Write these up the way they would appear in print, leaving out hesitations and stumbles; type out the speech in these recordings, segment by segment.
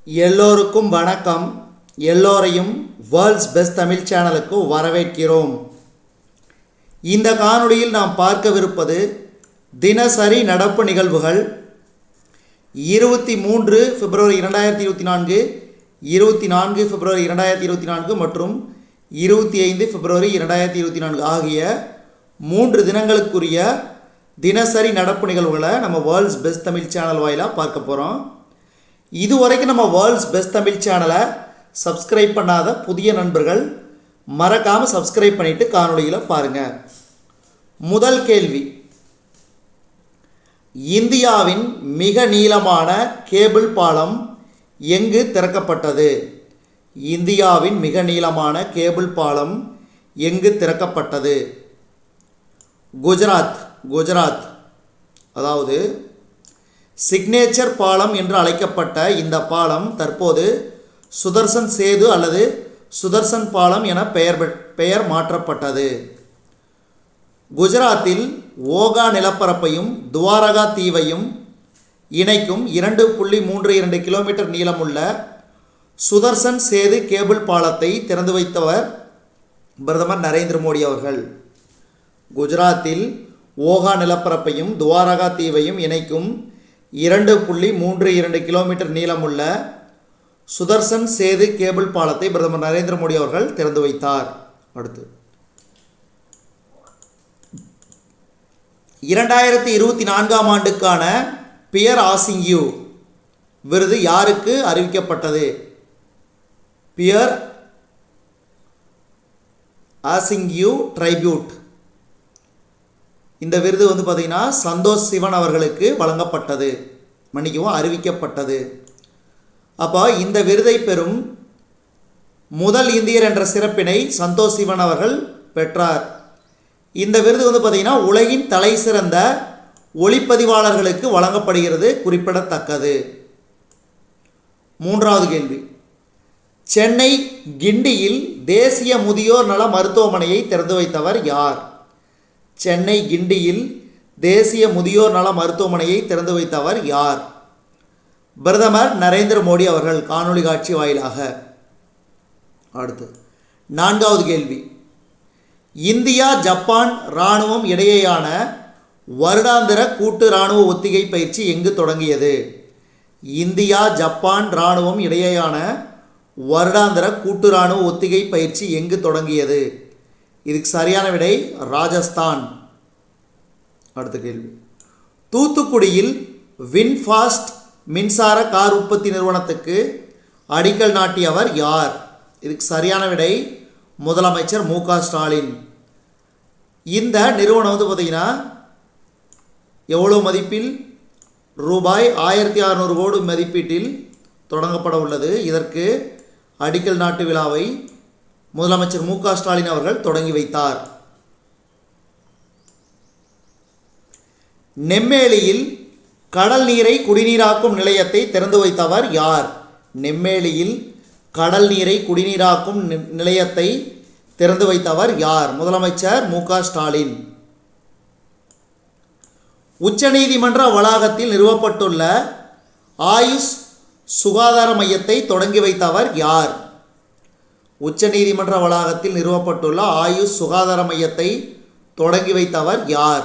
எல்லோருக்கும் வணக்கம். எல்லோரையும் வேர்ல்ட்ஸ் பெஸ்ட் தமிழ் சேனலுக்கு வரவேற்கிறோம். இந்த காணொளியில் நாம் பார்க்கவிருப்பது தினசரி நடப்பு நிகழ்வுகள் 23 பிப்ரவரி 2024, 24 பிப்ரவரி 2024 மற்றும் 25 பிப்ரவரி 2024 ஆகிய 3 தினங்களுக்குரிய தினசரி நடப்பு நிகழ்வுகளை நம்ம வேர்ல்ட்ஸ் பெஸ்ட் தமிழ் சேனல் வாயிலாக பார்க்க போகிறோம். இதுவரைக்கும் நம்ம வேர்ல்ட்ஸ் பெஸ்ட் தமிழ் சேனலை சப்ஸ்கிரைப் பண்ணாத புதிய நண்பர்கள் மறக்காமல் சப்ஸ்கிரைப் பண்ணிவிட்டு காணொளியில் பாருங்கள். முதல் கேள்வி, இந்தியாவின் மிக நீளமான கேபிள் பாலம் எங்கு திறக்கப்பட்டது? இந்தியாவின் மிக நீளமான கேபிள் பாலம் எங்கு திறக்கப்பட்டது? குஜராத். அதாவது சிக்னேச்சர் பாலம் என்று அழைக்கப்பட்ட இந்த பாலம் தற்போது சுதர்சன் சேது அல்லது சுதர்சன் பாலம் என பெயர் மாற்றப்பட்டது. குஜராத்தில் ஓகா நிலப்பரப்பையும் துவாரகா தீவையும் இணைக்கும் 2.32 கிலோமீட்டர் நீளமுள்ள சுதர்சன் சேது கேபிள் பாலத்தை திறந்து வைத்தவர் பிரதமர் நரேந்திர மோடி அவர்கள். குஜராத்தில் ஓகா நிலப்பரப்பையும் துவாரகா தீவையும் இணைக்கும் 2.32 கிலோமீட்டர் நீளமுள்ள சுதர்சன் சேது கேபிள் பாலத்தை பிரதமர் நரேந்திர மோடி அவர்கள் திறந்து வைத்தார். அடுத்து 2024ஆம் ஆண்டுக்கான பியர் ஆசிங்யூ விருது யாருக்கு அறிவிக்கப்பட்டது? பியர் ஆசிங்யூ ட்ரைபியூட். இந்த விருது பார்த்திங்கன்னா சந்தோஷ் சிவன் அவர்களுக்கு அறிவிக்கப்பட்டது. அப்போ இந்த விருதை பெறும் முதல் இந்தியர் என்ற சிறப்பினை சந்தோஷ் சிவன் அவர்கள் பெற்றார். இந்த விருது பார்த்திங்கன்னா உலகின் தலை சிறந்த ஒளிப்பதிவாளர்களுக்கு வழங்கப்படுகிறது, குறிப்பிடத்தக்கது. மூன்றாவது கேள்வி, சென்னை கிண்டியில் தேசிய முதியோர் நல மருத்துவமனையை திறந்து வைத்தவர் யார்? சென்னை கிண்டியில் தேசிய முதியோர் நல மருத்துவமனையை திறந்து வைத்தவர் யார்? பிரதமர் நரேந்திர மோடி அவர்கள் காணொளி காட்சி வாயிலாக. அடுத்து நான்காவது கேள்வி, இந்தியா ஜப்பான் இராணுவம் இடையேயான வருடாந்திர கூட்டு இராணுவ ஒத்திகை பயிற்சி எங்கு தொடங்கியது? இந்தியா ஜப்பான் இராணுவம் இடையேயான வருடாந்திர கூட்டு இராணுவ ஒத்திகை பயிற்சி எங்கு தொடங்கியது? இதுக்கு சரியான விடை ராஜஸ்தான். அடுத்த கேள்வி, தூத்துக்குடியில் வின்ஃபாஸ்ட் மின்சார கார் உற்பத்தி நிறுவனத்துக்கு அடிக்கல் நாட்டியவர் யார்? இதுக்கு சரியான விடை முதலமைச்சர் மு க ஸ்டாலின். இந்த நிறுவனம் பார்த்திங்கன்னா எவ்வளோ மதிப்பில்? ரூபாய் 1600 கோடி மதிப்பீட்டில் தொடங்கப்பட உள்ளது. இதற்கு அடிக்கல் நாட்டு விழாவை முதலமைச்சர் மு க ஸ்டாலின் அவர்கள் தொடங்கி வைத்தார். நெம்மேலியில் கடல் நீரை குடிநீராக்கும் நிலையத்தை திறந்து வைத்தவர் யார்? நெம்மேலியில் கடல் நீரை குடிநீராக்கும் நிலையத்தை திறந்து வைத்தவர் யார்? முதலமைச்சர் மு க ஸ்டாலின். உச்சநீதிமன்ற வளாகத்தில் நிறுவப்பட்டுள்ள ஆயுஷ் சுகாதார மையத்தை தொடங்கி வைத்தவர் யார்? உச்சநீதிமன்ற வளாகத்தில் நிறுவப்பட்டுள்ள ஆயுஷ் சுகாதார மையத்தை தொடங்கி வைத்தவர் யார்?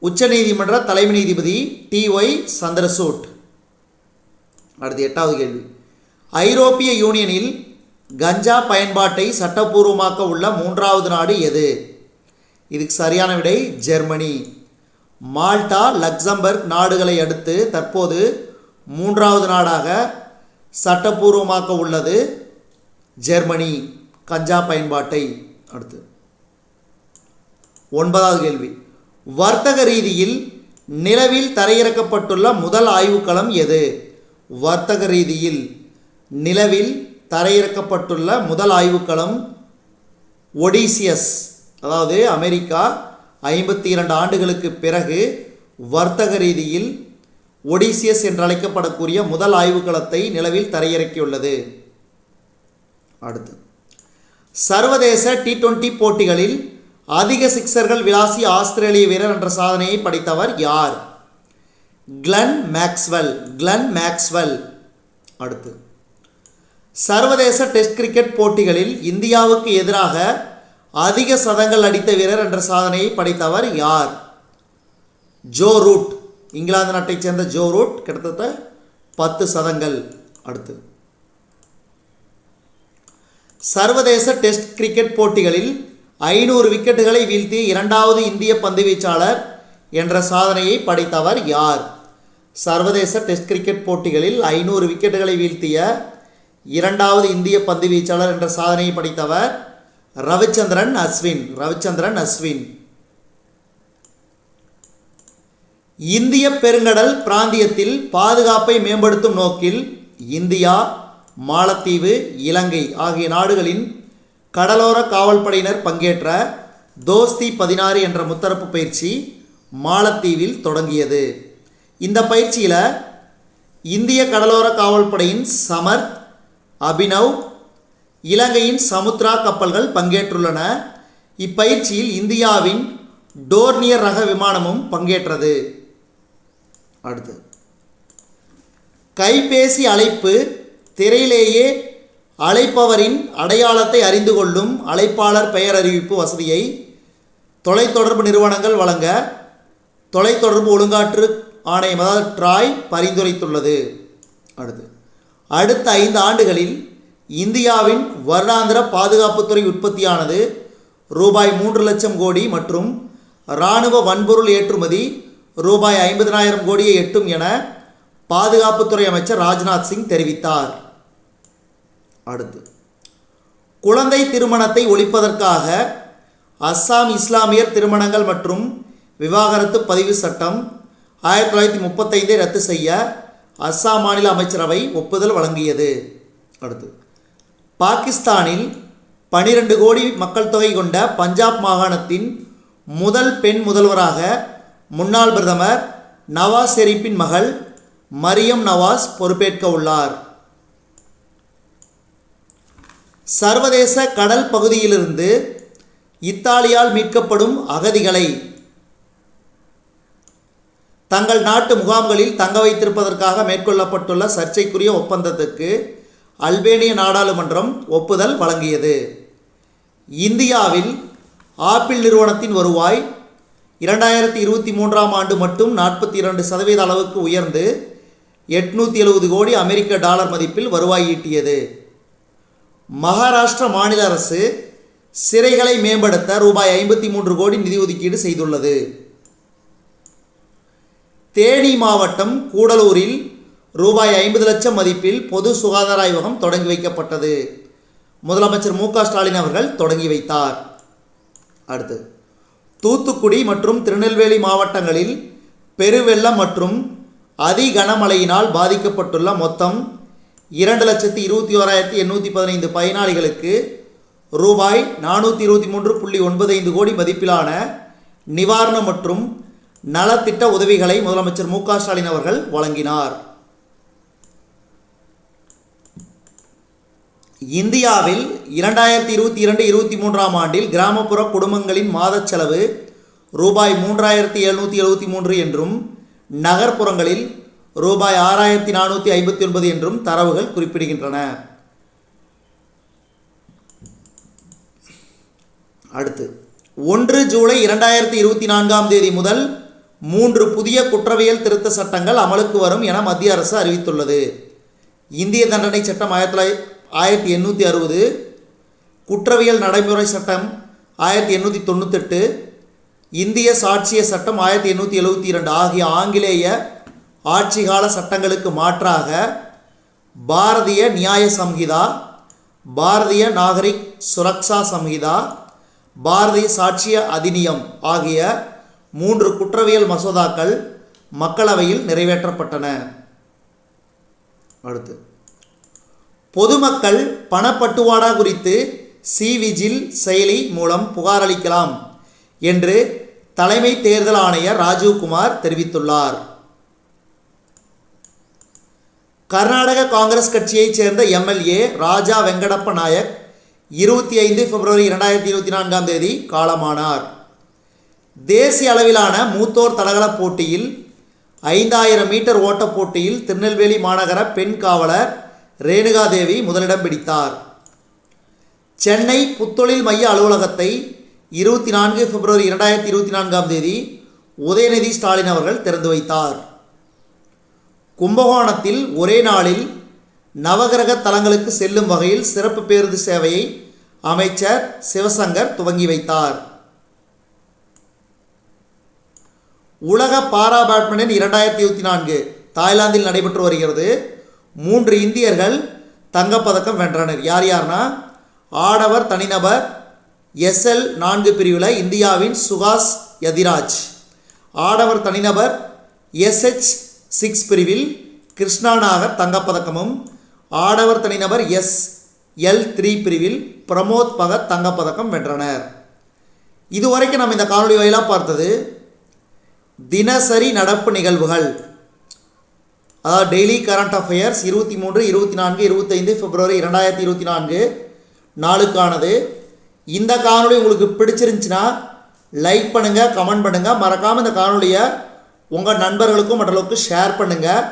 உச்சநீதிமன்ற தலைமை நீதிபதி டி.ஒய். சந்திரசூட். அடுத்து எட்டாவது கேள்வி, ஐரோப்பிய யூனியனில் கஞ்சா பயன்பாட்டை சட்டப்பூர்வமாக்க உள்ள 3வது நாடு எது? இதுக்கு சரியான விடை ஜெர்மனி. மால்டா, லக்சம்பர்க் நாடுகளை அடுத்து தற்போது 3வது நாடாக சட்டப்பூர்வமாக்க உள்ளது ஜெர்மனி கஞ்சா பயன்பாட்டை. அடுத்து 9வது கேள்வி, வர்த்தக ரீதியில் நிலவில் தரையிறக்கப்பட்டுள்ள முதல் ஆய்வுக்களம் எது? வர்த்தக ரீதியில் நிலவில் தரையிறக்கப்பட்டுள்ள முதல் ஆய்வுக்களம் ஒடிசியஸ். அதாவது அமெரிக்கா 52 ஆண்டுகளுக்கு பிறகு வர்த்தக ரீதியில் ஒடிசியஸ் என்று அழைக்கப்படக்கூடிய முதல் ஆய்வுக்களத்தை நிலவில் தரையிறக்கியுள்ளது. அடுத்து சர்வதேச T20 போட்டிகளில் அதிக சிக்சர்கள் விளாசி ஆஸ்திரேலிய வீரர் என்ற சாதனையை படைத்தவர் யார்? Glenn Maxwell. அடுத்து, சர்வதேச டெஸ்ட் கிரிக்கெட் போட்டிகளில் இந்தியாவுக்கு எதிராக அதிக சதங்கள் அடித்த வீரர் என்ற சாதனையை படைத்தவர் யார்? Joe root. இங்கிலாந்து நாட்டைச் சேர்ந்த ஜோ ரூட் கிட்டத்தட்ட 10 சதங்கள். அடுத்து, சர்வதேச டெஸ்ட் கிரிக்கெட் போட்டிகளில் 500 விக்கெட்டுகளை வீழ்த்திய இரண்டாவது இந்திய பந்துவீச்சாளர் என்ற சாதனையை படைத்தவர் யார்? சர்வதேச டெஸ்ட் கிரிக்கெட் போட்டிகளில் 500 விக்கெட்டுகளை வீழ்த்திய இரண்டாவது இந்திய பந்துவீச்சாளர் என்ற சாதனையை படைத்தவர் ரவிச்சந்திரன் அஸ்வின். இந்திய பெருங்கடல் பிராந்தியத்தில் பாதுகாப்பை மேம்படுத்தும் நோக்கில் இந்தியா, மாலத்தீவு, இலங்கை ஆகிய நாடுகளின் கடலோர காவல்படையினர் பங்கேற்ற தோஸ்தி 16 என்ற முத்தரப்பு பயிற்சி மாலத்தீவில் தொடங்கியது. இந்த பயிற்சியில் இந்திய கடலோர காவல்படையின் சமர்த், அபினவ், இலங்கையின் சமுத்ரா கப்பல்கள் பங்கேற்றுள்ளன. இப்பயிற்சியில் இந்தியாவின் டோர்னியர் ரக விமானமும் பங்கேற்றது. அடுத்து, கைபேசி அழைப்பு திரையிலேயே அழைப்பவரின் அடையாளத்தை அறிந்து கொள்ளும் அழைப்பாளர் பெயர் அறிவிப்பு வசதியை தொலைத்தொடர்பு நிறுவனங்கள் வழங்க தொலைத்தொடர்பு ஒழுங்காற்று ஆணையம் அதாவது ட்ராய் பரிந்துரைத்துள்ளது. அடுத்த 5 ஆண்டுகளில் இந்தியாவின் வருடாந்திர பாதுகாப்புத்துறை உற்பத்தியானது ரூபாய் 3 லட்சம் கோடி மற்றும் இராணுவ வன்பொருள் ஏற்றுமதி ரூபாய் 50,000 கோடியை எட்டும் என பாதுகாப்புத்துறை அமைச்சர் ராஜ்நாத் சிங் தெரிவித்தார். அடுத்து, குழந்தை திருமணத்தை ஒழிப்பதற்காக அஸ்ஸாம் இஸ்லாமியர் திருமணங்கள் மற்றும் விவாகரத்து பதிவு சட்டம் 1935 ரத்து செய்ய அஸ்ஸாம் மாநில அமைச்சரவை ஒப்புதல் வழங்கியது. அடுத்து, பாகிஸ்தானில் 12 கோடி மக்கள் தொகை கொண்ட பஞ்சாப் மாகாணத்தின் முதல் பெண் முதல்வராக முன்னாள் பிரதமர் நவாஸ் ஷெரீப்பின் மகள் மரியம் நவாஸ் பொறுப்பேற்க உள்ளார். சர்வதேச கடல் பகுதியிலிருந்து இத்தாலியால் மீட்கப்படும் அகதிகளை தங்கள் நாட்டு முகாம்களில் தங்க வைத்திருப்பதற்காக மேற்கொள்ளப்பட்டுள்ள சர்ச்சைக்குரிய ஒப்பந்தத்துக்கு அல்பேனிய நாடாளுமன்றம் ஒப்புதல் வழங்கியது. இந்தியாவில் ஆப்பிள் நிறுவனத்தின் வருவாய் 2023ஆம் ஆண்டு மட்டும் 42% அளவுக்கு உயர்ந்து 870 கோடி அமெரிக்க டாலர் மதிப்பில் வருவாய் ஈட்டியது. மகாராஷ்டிர மாநில அரசு சிறைகளை மேம்படுத்த ரூபாய் 53 கோடி நிதி ஒதுக்கீடு செய்துள்ளது. தேனி மாவட்டம் கூடலூரில் ரூபாய் 50 லட்சம் மதிப்பில் பொது சுகாதார ஆய்வகம் தொடங்கி வைக்கப்பட்டது. முதலமைச்சர் மு.க. ஸ்டாலின் அவர்கள் தொடங்கி வைத்தார். அடுத்து, தூத்துக்குடி மற்றும் திருநெல்வேலி மாவட்டங்களில் பெருவெள்ளம் மற்றும் அதி கனமழையினால் பாதிக்கப்பட்டுள்ள மொத்தம் 2,21,815 பயனாளிகளுக்கு ரூபாய் 423.95 கோடி மதிப்பிலான நிவாரணம் மற்றும் நலத்திட்ட உதவிகளை முதலமைச்சர் மு.க. ஸ்டாலின் அவர்கள் வழங்கினார். இந்தியாவில் 2022-23ஆம் ஆண்டில் கிராமப்புற குடும்பங்களின் மாத செலவு ரூபாய் 3,773 என்றும் நகர்ப்புறங்களில் ரூபாய் 6,459 என்றும் தரவுகள் குறிப்பிடுகின்றன. அடுத்து, 1 ஜூலை 2024ஆம் தேதி முதல் 3 புதிய குற்றவியல் திருத்த சட்டங்கள் அமலுக்கு வரும் என மத்திய அரசு அறிவித்துள்ளது. இந்திய தண்டனை சட்டம் 1860, குற்றவியல் நடைமுறை சட்டம் 1898, இந்திய சாட்சிய சட்டம் 1872 ஆகிய ஆங்கிலேய ஆட்சிகால சட்டங்களுக்கு மாற்றாக பாரதிய நியாய சம்ஹிதா, பாரதிய நாகரிக் சுரக்ஷா சம்ஹிதா, பாரதிய சாட்சிய அதிநியம் ஆகிய 3 குற்றவியல் மசோதாக்கள் மக்களவையில் நிறைவேற்றப்பட்டன. அடுத்து, பொதுமக்கள் பணப்பட்டுவாடா குறித்து சி-விஜில் செயலி மூலம் புகார் அளிக்கலாம் என்று தலைமை தேர்தல் ஆணையர் ராஜீவ்குமார் தெரிவித்துள்ளார். கர்நாடக காங்கிரஸ் கட்சியைச் சேர்ந்த எம்எல்ஏ ராஜா வெங்கடப்ப நாயக் 25 பிப்ரவரி 2024ஆம் தேதி காலமானார். தேசிய அளவிலான மூத்தோர் தடகள போட்டியில் 5000 மீட்டர் ஓட்டப் போட்டியில் திருநெல்வேலி மாநகர பெண் காவலர் ரேணுகாதேவி முதலிடம் பிடித்தார். சென்னை புத்தொழில் மைய அலுவலகத்தை 24 பிப்ரவரி 2024 உதயநிதி ஸ்டாலின் அவர்கள் திறந்து வைத்தார். கும்பகோணத்தில் ஒரே நாளில் நவகிரக தலங்களுக்கு செல்லும் வகையில் சிறப்பு பேருந்து சேவையை அமைச்சர் சிவசங்கர் துவங்கி வைத்தார். உலக பாரா பேட்மிண்டன் 2024 தாய்லாந்தில் நடைபெற்று வருகிறது. 3 இந்தியர்கள் தங்கப்பதக்கம் வென்றனர். யார் யார்னா, ஆடவர் தனிநபர் SL 4 பிரிவில் இந்தியாவின் சுகாஷ் யதிராஜ், ஆடவர் தனிநபர் SH 6 பிரிவில் கிருஷ்ணா நாகர் தங்கப்பதக்கமும், ஆடவர் தனிநபர் SL 3 பிரிவில் பிரமோத் பகத் தங்கப்பதக்கம் வென்றனர். இதுவரைக்கும் நம்ம இந்த காணொலி வாயிலாக பார்த்தது தினசரி நடப்பு நிகழ்வுகள், அதாவது டெய்லி கரண்ட் அஃபேர்ஸ் 23, 24, 25 பிப்ரவரி 2024 நாளுக்கானது. இந்த காணொலி உங்களுக்கு பிடிச்சிருந்துச்சுன்னா லைக் பண்ணுங்கள், கமெண்ட் பண்ணுங்கள். மறக்காமல் இந்த காணொலியை உங்கள் நண்பர்களுக்கும் மற்றவர்களுக்கும் ஷேர் பண்ணுங்கள்.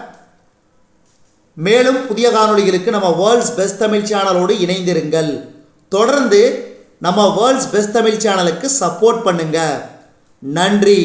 மேலும் புதிய காணொலிகளுக்கு நம்ம வேர்ல்ட்ஸ் பெஸ்ட் தமிழ் சேனலோடு இணைந்திருங்கள். தொடர்ந்து நம்ம வேர்ல்ட்ஸ் பெஸ்ட் தமிழ் சேனலுக்கு சப்போர்ட் பண்ணுங்கள். நன்றி.